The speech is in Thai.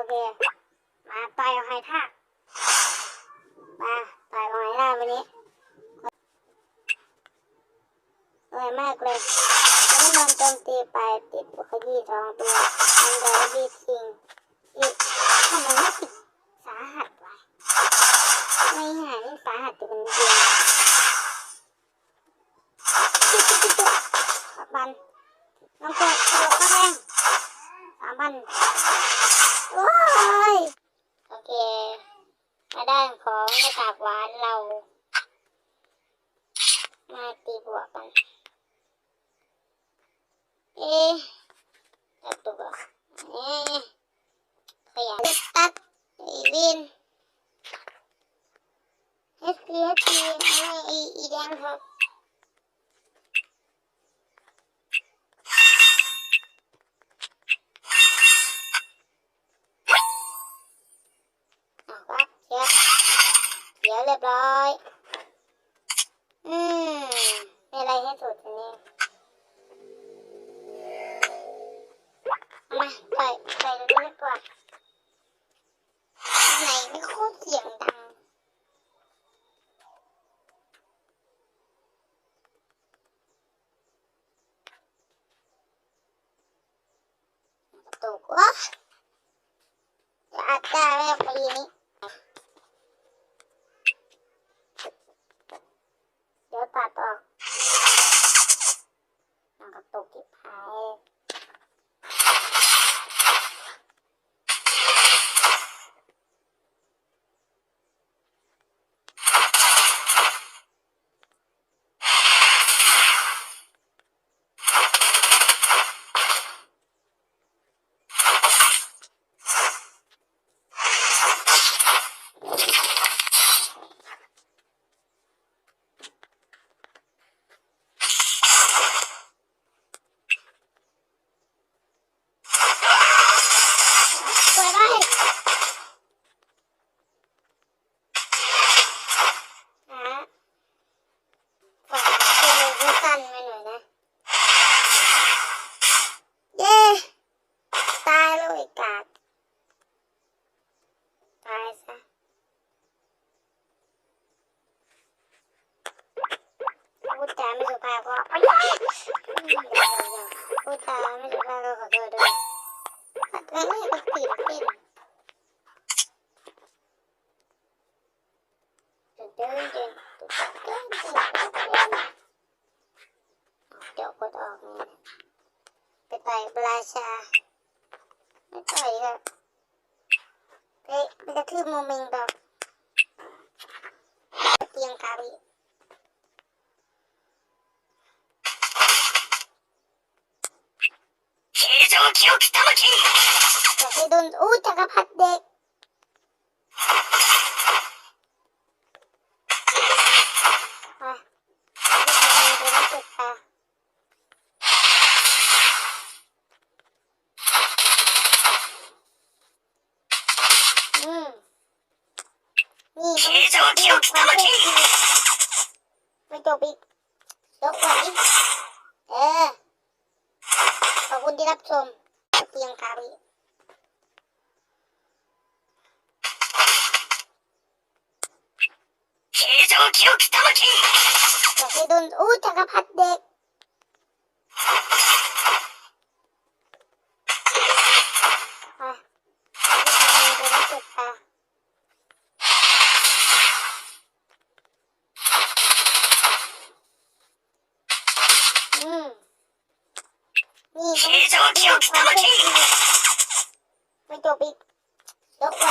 เคมาต่อยกับใครท่ามาต่อยกับใครท่าวันนี้สวยมากเลยจะไม่โดนโจมตีไปติดขยี้ท้องตัวมันโดนบีบทิ้งอีกทำไมไม่ติดสาหัสวะไม่หายนี่สาหัสจะเป็นเดือน3,000น้องเกิดกระโดดเข้าแรง3,000โอ้ยโอเคมาด้านของหน้ากากหวานเรามาตีบวกกันจับตัวขยันตัดวินHP อีแดงครับครับเขียวเรียบร้อยไม่อะไรให้สุดอันนี้มาไปดูดีกว่าไหนไม่โคตรเสียงดังตกวะจะอัดได้ไหมปีนี้เดี๋ยวตัดออกมันก็ตกที่พายพูดจาไม่สุภาพก็พูดจาไม่สุภาพก็ขอโทษด้วยขัดแย้งให้เป็นตื่นเต้นเดี๋ยวกดออกนี่ไปต่อยปราชาไม่ต่อยค่ะไปกระทืบโมเมงแบบเตียงคาริจะให้โดนจักรพรรดิเด็กนี่ไม่จบอีกยกไหวขอบคุณที่รับชมเตียงคาริจะให้โดนจักรพรรดิเด็กนี่ไม่จบอีกยกไหว